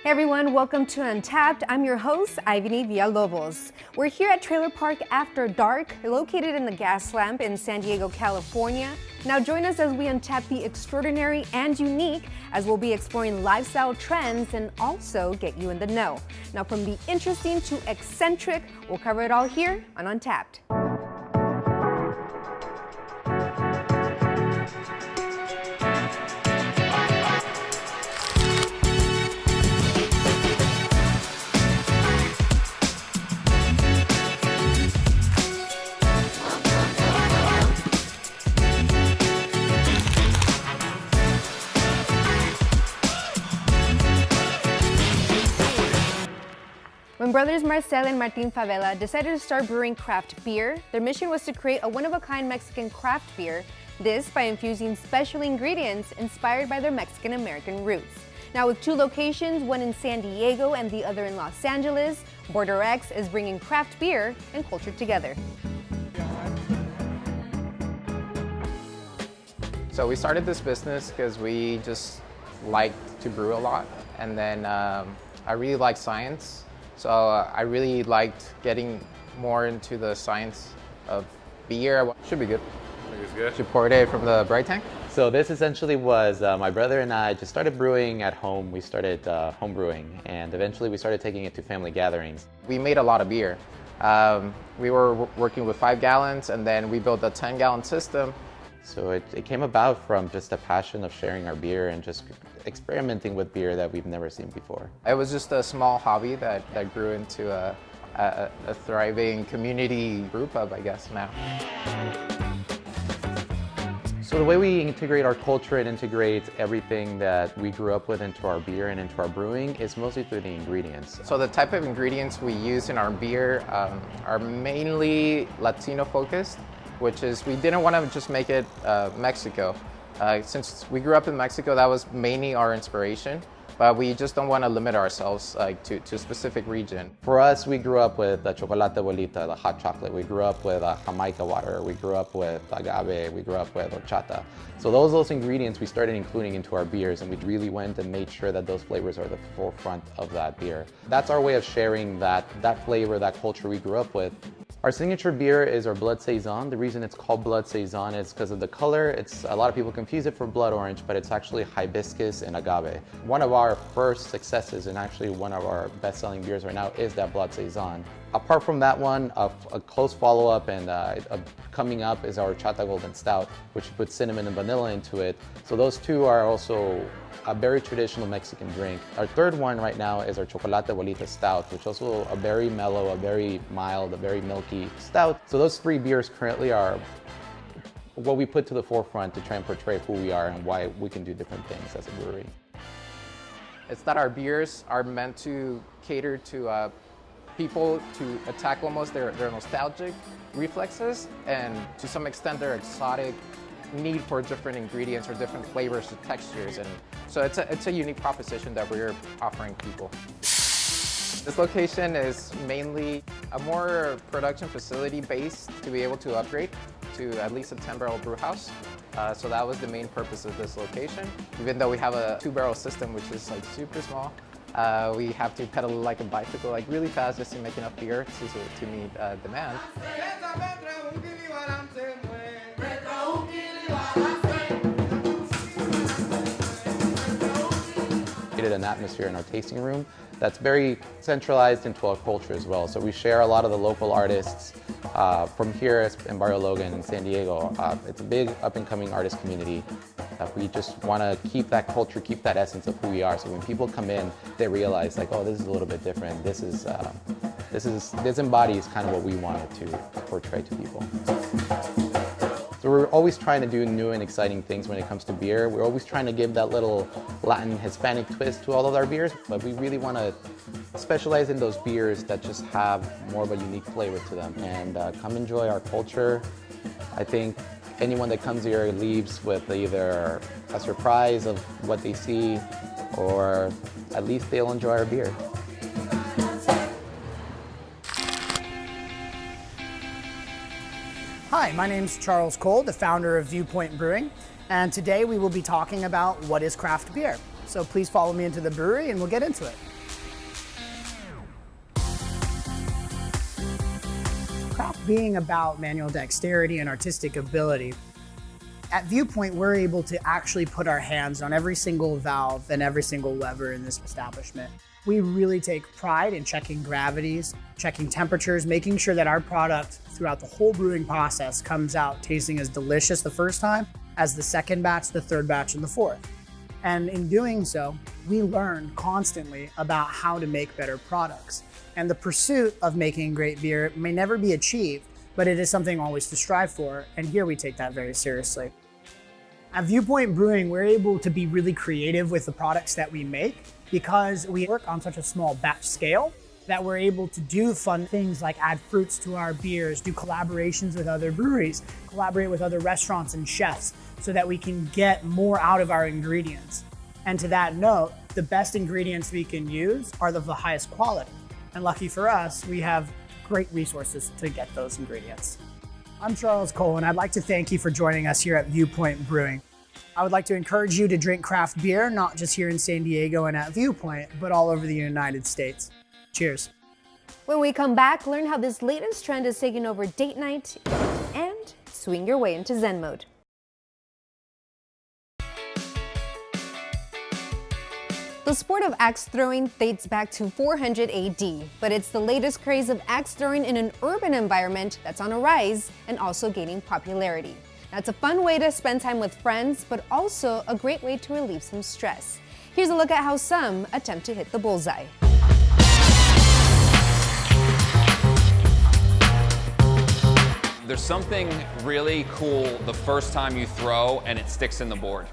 Hey everyone, welcome to Untapped. I'm your host, Ivany Villalobos. We're here at Trailer Park After Dark, located in the Gas Lamp in San Diego, California. Now join us as we untap the extraordinary and unique, as we'll be exploring lifestyle trends and also get you in the know. Now from the interesting to eccentric, we'll cover it all here on Untapped. When brothers Marcel and Martin Favela decided to start brewing craft beer, their mission was to create a one-of-a-kind Mexican craft beer, this by infusing special ingredients inspired by their Mexican-American roots. Now with two locations, one in San Diego and the other in Los Angeles, Border X is bringing craft beer and culture together. So we started this business because we just liked to brew a lot, and then I really like science. So I really liked getting more into the science of beer. Should be good. I think it's good. Should pour it from the bright tank. So this essentially was my brother and I just started brewing at home. We started home brewing, and eventually we started taking it to family gatherings. We made a lot of beer. We were working with 5 gallons, and then we built a 10-gallon system. So it came about from just a passion of sharing our beer and just experimenting with beer that we've never seen before. It was just a small hobby that grew into a thriving community brew pub, I guess, now. So the way we integrate our culture and integrate everything that we grew up with into our beer and into our brewing is mostly through the ingredients. So the type of ingredients we use in our beer are mainly Latino focused, which is we didn't want to just make it Mexico. Since we grew up in Mexico, that was mainly our inspiration, but we just don't want to limit ourselves to a specific region. For us, we grew up with the chocolate bolita, the hot chocolate. We grew up with Jamaica water. We grew up with agave. We grew up with horchata. So those ingredients we started including into our beers, and we really went and made sure that those flavors are the forefront of that beer. That's our way of sharing that flavor, that culture we grew up with. Our signature beer is our Blood Saison. The reason it's called Blood Saison is because of the color. A lot of people confuse it for blood orange, but it's actually hibiscus and agave. One of our first successes, and actually one of our best-selling beers right now, is that Blood Saison. Apart from that one, a close follow-up and coming up is our Chata Golden Stout, which puts cinnamon and vanilla into it. So those two are also a very traditional Mexican drink. Our third one right now is our Chocolate Bolita Stout, which also a very mellow, a very mild, a very milky stout. So those 3 beers currently are what we put to the forefront to try and portray who we are and why we can do different things as a brewery. It's that our beers are meant to cater to people to attack almost their nostalgic reflexes, and to some extent their exotic need for different ingredients or different flavors or textures. And so it's a unique proposition that we're offering people. This location is mainly a more production facility based to be able to upgrade to at least a 10-barrel brew house. So that was the main purpose of this location. Even though we have a 2-barrel system, which is like super small, we have to pedal like a bicycle, like really fast, just to make enough beer to meet demand. Created an atmosphere in our tasting room that's very centralized into our culture as well. So we share a lot of the local artists from here in Barrio Logan in San Diego. It's a big up-and-coming artist community. We just want to keep that culture, keep that essence of who we are. So when people come in, they realize like, oh, this is a little bit different. This embodies kind of what we wanted to portray to people. So we're always trying to do new and exciting things when it comes to beer. We're always trying to give that little Latin, Hispanic twist to all of our beers, but we really want to specialize in those beers that just have more of a unique flavor to them. And come enjoy our culture. I think anyone that comes here leaves with either a surprise of what they see, or at least they'll enjoy our beer. Hi, my name's Charles Cole, the founder of Viewpoint Brewing, and today we will be talking about what is craft beer. So please follow me into the brewery and we'll get into it. Craft being about manual dexterity and artistic ability, at Viewpoint, we're able to actually put our hands on every single valve and every single lever in this establishment. We really take pride in checking gravities, checking temperatures, making sure that our product throughout the whole brewing process comes out tasting as delicious the first time as the second batch, the third batch, and the fourth. And in doing so, we learn constantly about how to make better products. And the pursuit of making great beer may never be achieved, but it is something always to strive for, and here we take that very seriously. At Viewpoint Brewing, we're able to be really creative with the products that we make because we work on such a small batch scale that we're able to do fun things like add fruits to our beers, do collaborations with other breweries, collaborate with other restaurants and chefs so that we can get more out of our ingredients. And to that note, the best ingredients we can use are of the highest quality. And lucky for us, we have great resources to get those ingredients. I'm Charles Cole, and I'd like to thank you for joining us here at Viewpoint Brewing. I would like to encourage you to drink craft beer, not just here in San Diego and at Viewpoint, but all over the United States. Cheers. When we come back, learn how this latest trend is taking over date night and swing your way into Zen mode. The sport of axe throwing dates back to 400 AD, but it's the latest craze of axe throwing in an urban environment that's on a rise and also gaining popularity. That's a fun way to spend time with friends, but also a great way to relieve some stress. Here's a look at how some attempt to hit the bullseye. There's something really cool the first time you throw and it sticks in the board.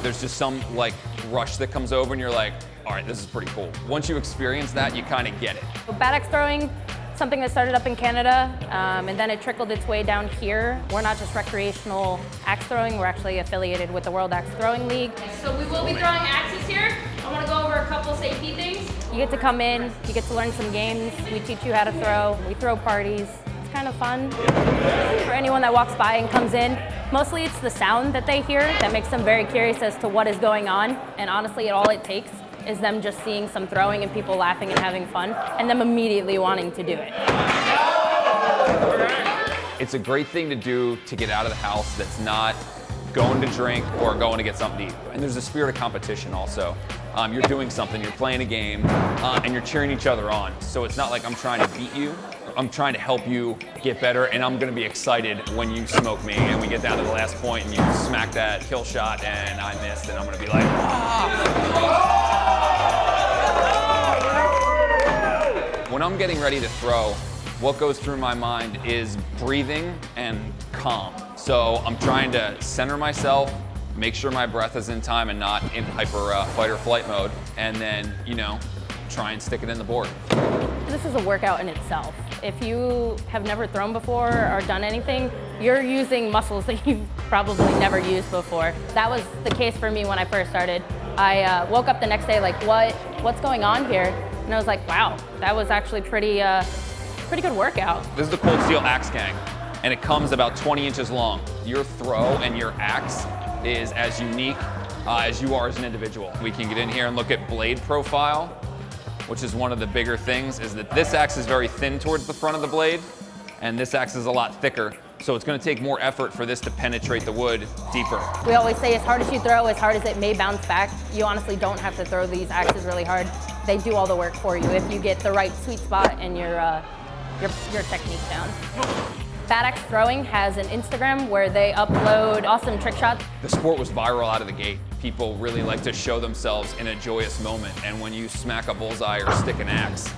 There's just some like rush that comes over and you're like, all right, this is pretty cool. Once you experience that, you kind of get it. Bad axe throwing, something that started up in Canada, and then it trickled its way down here. We're not just recreational axe throwing, we're actually affiliated with the World Axe Throwing League. So we will be throwing axes here. I want to go over a couple safety things. You get to come in, you get to learn some games, we teach you how to throw, we throw parties. It's kind of fun for anyone that walks by and comes in. Mostly it's the sound that they hear that makes them very curious as to what is going on, and honestly all it takes is them just seeing some throwing and people laughing and having fun, and them immediately wanting to do it. It's a great thing to do to get out of the house that's not going to drink or going to get something to eat. And there's a spirit of competition also. You're doing something, you're playing a game, and you're cheering each other on. So it's not like I'm trying to beat you. I'm trying to help you get better, and I'm gonna be excited when you smoke me and we get down to the last point and you smack that kill shot and I missed, and I'm gonna be like, ah! When I'm getting ready to throw, what goes through my mind is breathing and calm. So I'm trying to center myself, make sure my breath is in time and not in hyper fight or flight mode, and then, you know, try and stick it in the board. This is a workout in itself. If you have never thrown before or done anything, you're using muscles that you've probably never used before. That was the case for me when I first started. I woke up the next day like, what's going on here? And I was like, wow, that was actually pretty good workout. This is the Cold Steel Axe Gang, and it comes about 20 inches long. Your throw and your axe is as unique as you are as an individual. We can get in here and look at blade profile, which is one of the bigger things, is that this axe is very thin towards the front of the blade, and this axe is a lot thicker. So it's gonna take more effort for this to penetrate the wood deeper. We always say as hard as you throw, as hard as it may bounce back, you honestly don't have to throw these axes really hard. They do all the work for you if you get the right sweet spot and your technique down. Bad Axe Throwing has an Instagram where they upload awesome trick shots. The sport was viral out of the gate. People really like to show themselves in a joyous moment, and when you smack a bullseye or stick an axe,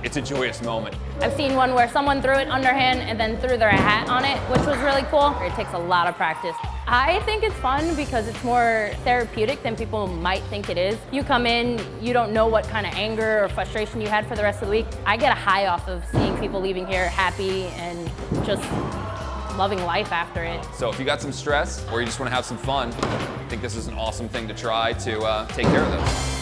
it's a joyous moment. I've seen one where someone threw it underhand and then threw their hat on it, which was really cool. It takes a lot of practice. I think it's fun because it's more therapeutic than people might think it is. You come in, you don't know what kind of anger or frustration you had for the rest of the week. I get a high off of seeing people leaving here happy and just loving life after it. So if you got some stress or you just want to have some fun, I think this is an awesome thing to try to take care of those.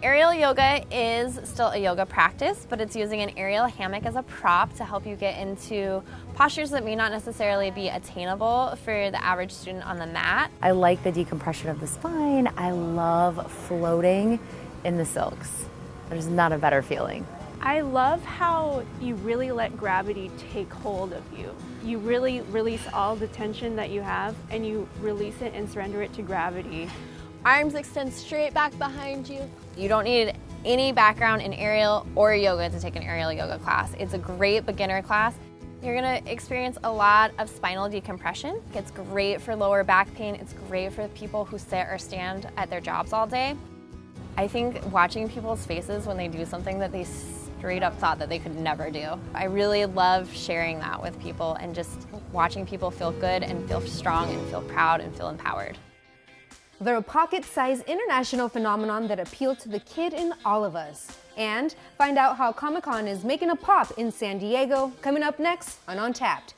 Aerial yoga is still a yoga practice, but it's using an aerial hammock as a prop to help you get into postures that may not necessarily be attainable for the average student on the mat. I like the decompression of the spine. I love floating in the silks. There's not a better feeling. I love how you really let gravity take hold of you. You really release all the tension that you have and you release it and surrender it to gravity. Arms extend straight back behind you. You don't need any background in aerial or yoga to take an aerial yoga class. It's a great beginner class. You're gonna experience a lot of spinal decompression. It's great for lower back pain. It's great for people who sit or stand at their jobs all day. I think watching people's faces when they do something that they straight up thought that they could never do. I really love sharing that with people and just watching people feel good and feel strong and feel proud and feel empowered. They're a pocket-sized international phenomenon that appeal to the kid in all of us. And find out how Comic-Con is making a pop in San Diego, coming up next on Untapped.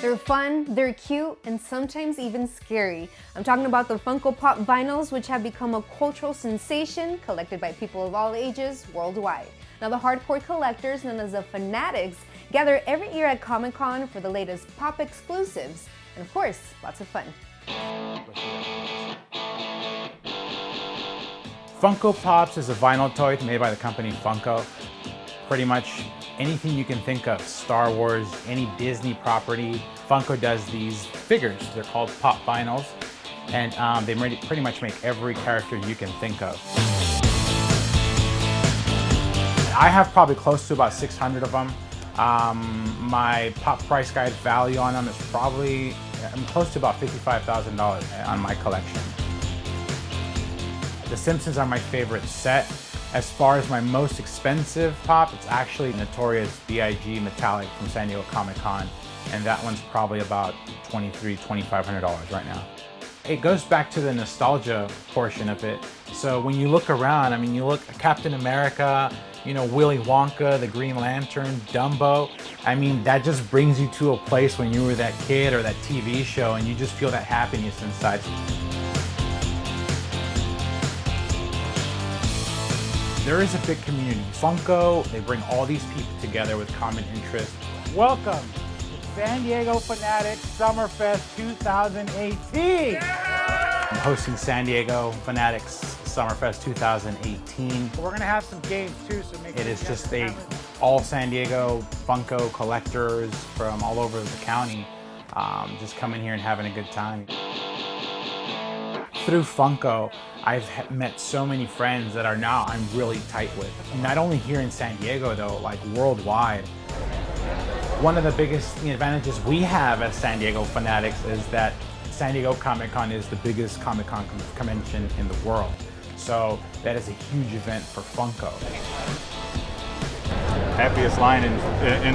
They're fun, they're cute, and sometimes even scary. I'm talking about the Funko Pop Vinyls, which have become a cultural sensation collected by people of all ages worldwide. Now, the hardcore collectors, known as the Funatics, gather every year at Comic-Con for the latest pop exclusives. And of course, lots of fun. Funko Pops is a vinyl toy made by the company Funko. Pretty much anything you can think of, Star Wars, any Disney property, Funko does these figures. They're called Pop Vinyls, and they pretty much make every character you can think of. I have probably close to about 600 of them. My Pop Price Guide value on them is probably, I'm close to about $55,000 on my collection. The Simpsons are my favorite set. As far as my most expensive pop, it's actually Notorious B.I.G. Metallic from San Diego Comic-Con, and that one's probably about $2,500 right now. It goes back to the nostalgia portion of it. So when you look around, I mean, you look at Captain America, you know, Willy Wonka, the Green Lantern, Dumbo. I mean, that just brings you to a place when you were that kid or that TV show, and you just feel that happiness inside. There is a big community. Funko, they bring all these people together with common interests. Welcome to San Diego Funatic Summerfest 2018. Yeah! I'm hosting San Diego Funatic's Summerfest 2018. We're gonna have some games too, so make sure. It is just all San Diego Funko collectors from all over the county just coming here and having a good time. Through Funko, I've met so many friends that I'm really tight with. Not only here in San Diego though, like worldwide. One of the biggest advantages we have as San Diego Funatics is that San Diego Comic-Con is the biggest Comic-Con convention in the world. So that is a huge event for Funko. Happiest line in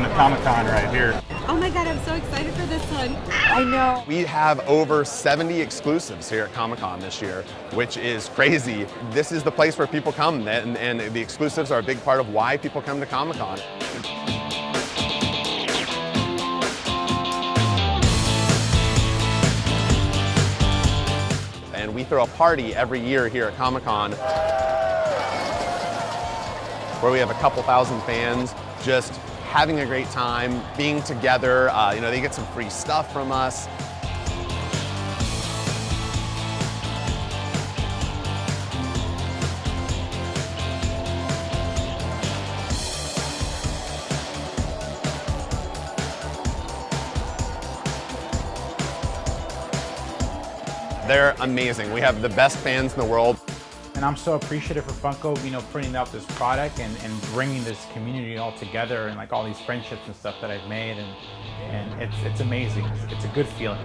the Comic-Con right here. Oh my God, I'm so excited for this one. I know. We have over 70 exclusives here at Comic-Con this year, which is crazy. This is the place where people come, and the exclusives are a big part of why people come to Comic-Con. And we throw a party every year here at Comic-Con where we have a couple thousand fans just having a great time, being together. You know, they get some free stuff from us. They're amazing. We have the best fans in the world. And I'm so appreciative for Funko, you know, putting out this product and bringing this community all together, and like all these friendships and stuff that I've made, and it's amazing. It's a good feeling.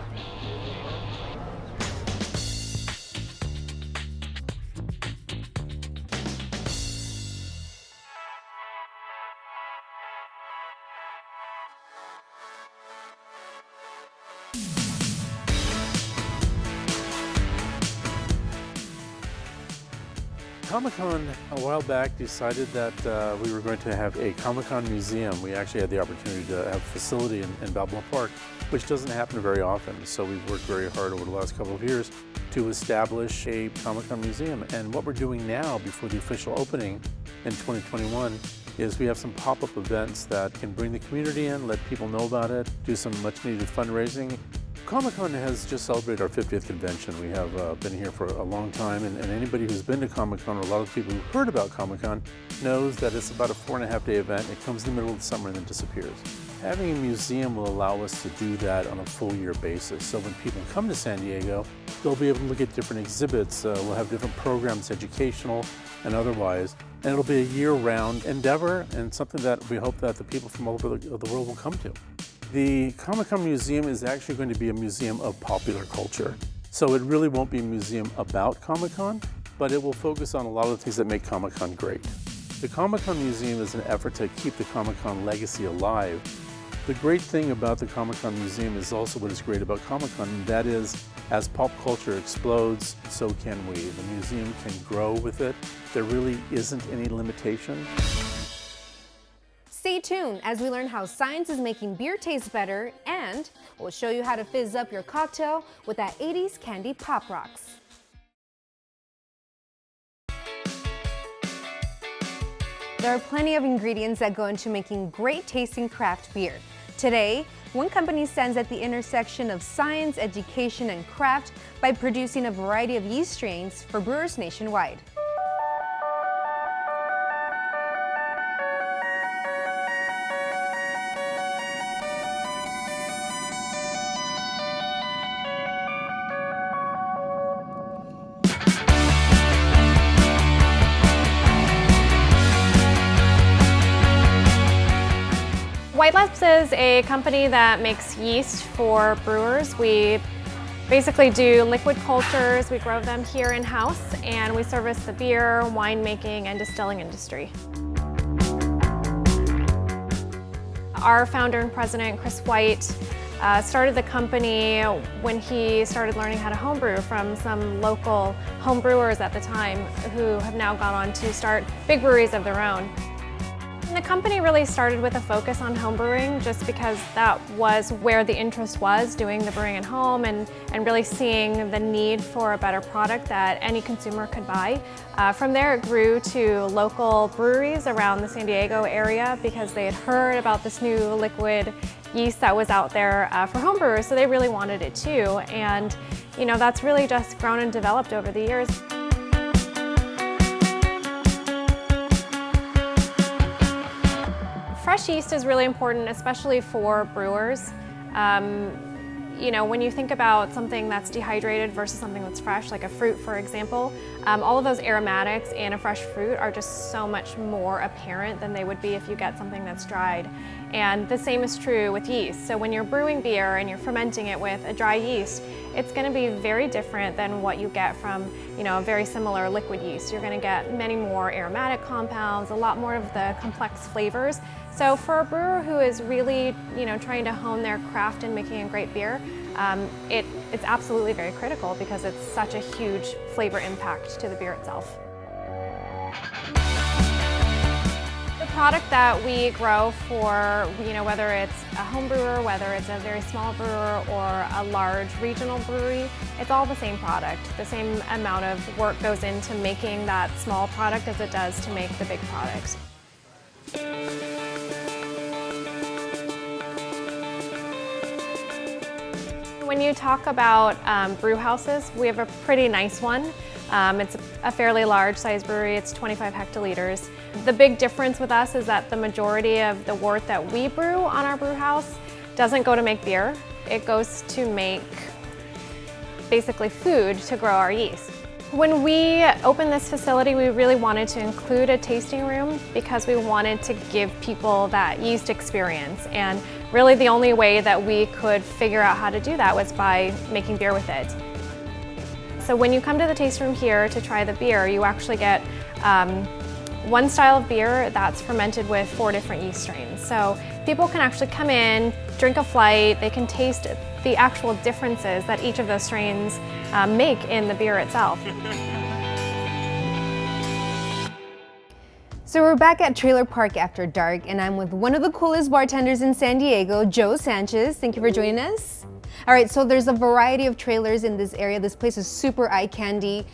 Comic-Con a while back decided that we were going to have a Comic-Con museum. We actually had the opportunity to have a facility in Balboa Park, which doesn't happen very often. So we've worked very hard over the last couple of years to establish a Comic-Con museum. And what we're doing now before the official opening in 2021 is we have some pop-up events that can bring the community in, let people know about it, do some much needed fundraising. Comic-Con has just celebrated our 50th convention. We have been here for a long time, and anybody who's been to Comic-Con, or a lot of people who heard about Comic-Con, knows that it's about a 4.5-day event. It comes in the middle of the summer and then disappears. Having a museum will allow us to do that on a full year basis. So when people come to San Diego, they'll be able to look at different exhibits. We'll have different programs, educational and otherwise. And it'll be a year-round endeavor and something that we hope that the people from all over the world will come to. The Comic-Con Museum is actually going to be a museum of popular culture. So it really won't be a museum about Comic-Con, but it will focus on a lot of the things that make Comic-Con great. The Comic-Con Museum is an effort to keep the Comic-Con legacy alive. The great thing about the Comic-Con Museum is also what is great about Comic-Con, and that is, as pop culture explodes, so can we. The museum can grow with it. There really isn't any limitation. Stay tuned as we learn how science is making beer taste better, and we'll show you how to fizz up your cocktail with that 80s candy Pop Rocks. There are plenty of ingredients that go into making great tasting craft beer. Today, one company stands at the intersection of science, education, and craft by producing a variety of yeast strains for brewers nationwide. White Labs is a company that makes yeast for brewers. We basically do liquid cultures, we grow them here in-house, and we service the beer, winemaking, and distilling industry. Our founder and president, Chris White, started the company when he started learning how to homebrew from some local homebrewers at the time who have now gone on to start big breweries of their own. And the company really started with a focus on homebrewing just because that was where the interest was, doing the brewing at home and really seeing the need for a better product that any consumer could buy. From there it grew to local breweries around the San Diego area because they had heard about this new liquid yeast that was out there for homebrewers, so they really wanted it too. And you know, that's really just grown and developed over the years. Fresh yeast is really important, especially for brewers. You know, when you think about something that's dehydrated versus something that's fresh, like a fruit, for example, all of those aromatics in a fresh fruit are just so much more apparent than they would be if you get something that's dried. And the same is true with yeast. So when you're brewing beer and you're fermenting it with a dry yeast, it's going to be very different than what you get from, you know, a very similar liquid yeast. You're going to get many more aromatic compounds, a lot more of the complex flavors. So for a brewer who is really, you know, trying to hone their craft in making a great beer, it's absolutely very critical because it's such a huge flavor impact to the beer itself. The product that we grow for, you know, whether it's a home brewer, whether it's a very small brewer or a large regional brewery, it's all the same product. The same amount of work goes into making that small product as it does to make the big product. When you talk about brew houses, we have a pretty nice one. It's a fairly large size brewery, it's 25 hectoliters. The big difference with us is that the majority of the wort that we brew on our brew house doesn't go to make beer. It goes to make basically food to grow our yeast. When we opened this facility, we really wanted to include a tasting room because we wanted to give people that yeast experience. And really the only way that we could figure out how to do that was by making beer with it. So when you come to the tasting room here to try the beer, you actually get one style of beer that's fermented with 4 different yeast strains. So people can actually come in, drink a flight, they can taste the actual differences that each of those strains make in the beer itself. So we're back at Trailer Park After Dark, and I'm with one of the coolest bartenders in San Diego, Joe Sanchez. Thank you for joining us. All right, so there's a variety of trailers in this area. This place is super eye candy.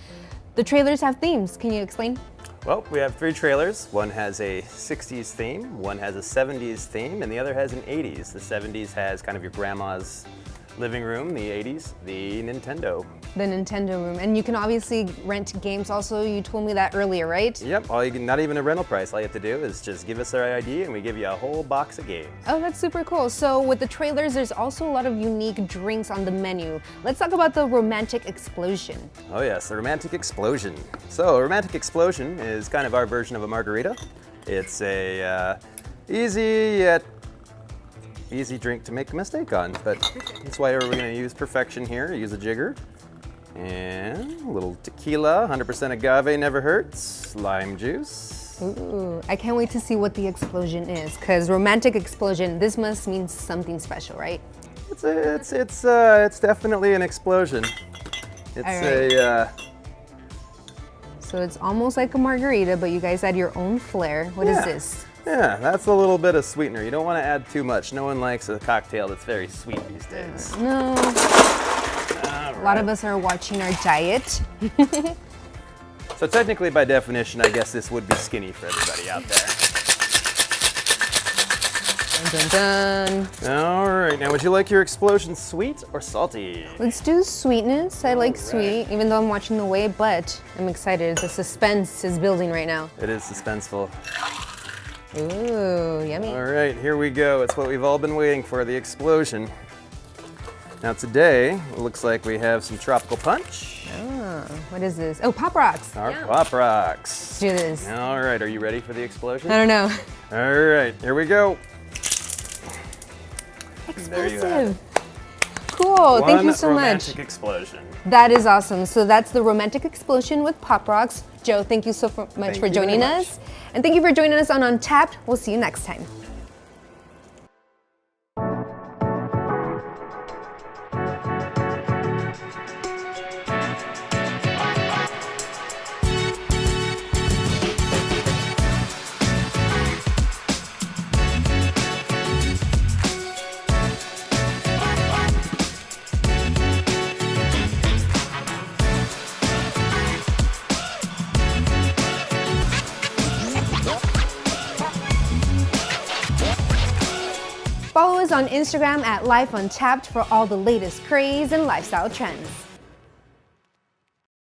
The trailers have themes. Can you explain? Well, we have 3 trailers. One has a 60s theme, one has a 70s theme, and the other has an 80s. The 70s has kind of your grandma's living room, the 80s, the Nintendo. The Nintendo room. And you can obviously rent games also. You told me that earlier, right? Yep, not even a rental price. All you have to do is just give us our ID and we give you a whole box of games. Oh, that's super cool. So with the trailers, there's also a lot of unique drinks on the menu. Let's talk about the Romantic Explosion. Oh yes, the Romantic Explosion. So a Romantic Explosion is kind of our version of a margarita. It's a easy drink to make a mistake on, but that's why we're going to use perfection here. Use a jigger and a little tequila, 100% agave, never hurts, lime juice. Ooh, I can't wait to see what the explosion is, because Romantic Explosion, this must mean something special, right? It's definitely an explosion. It's So it's almost like a margarita, but you guys add your own flair. What is this? Yeah, that's a little bit of sweetener. You don't want to add too much. No one likes a cocktail that's very sweet these days. No. A lot of us are watching our diet. So technically, by definition, I guess this would be skinny for everybody out there. Dun, dun, dun. All right, now would you like your explosion sweet or salty? Let's do sweetness. I like sweet, even though I'm watching the way, but I'm excited. The suspense is building right now. It is suspenseful. Ooh, yummy. All right, here we go. It's what we've all been waiting for, the explosion. Now today, it looks like we have some tropical punch. Oh, what is this? Oh, Pop Rocks. Our Pop Rocks. Let's do this. All right, are you ready for the explosion? I don't know. All right, here we go. Explosive. Cool, thank you so much. Romantic explosion. That is awesome. So that's the Romantic Explosion with Pop Rocks. Joe, thank you so much for joining us. And thank you for joining us on Untapped. We'll see you next time. Follow us on Instagram at Life Untapped for all the latest craze and lifestyle trends.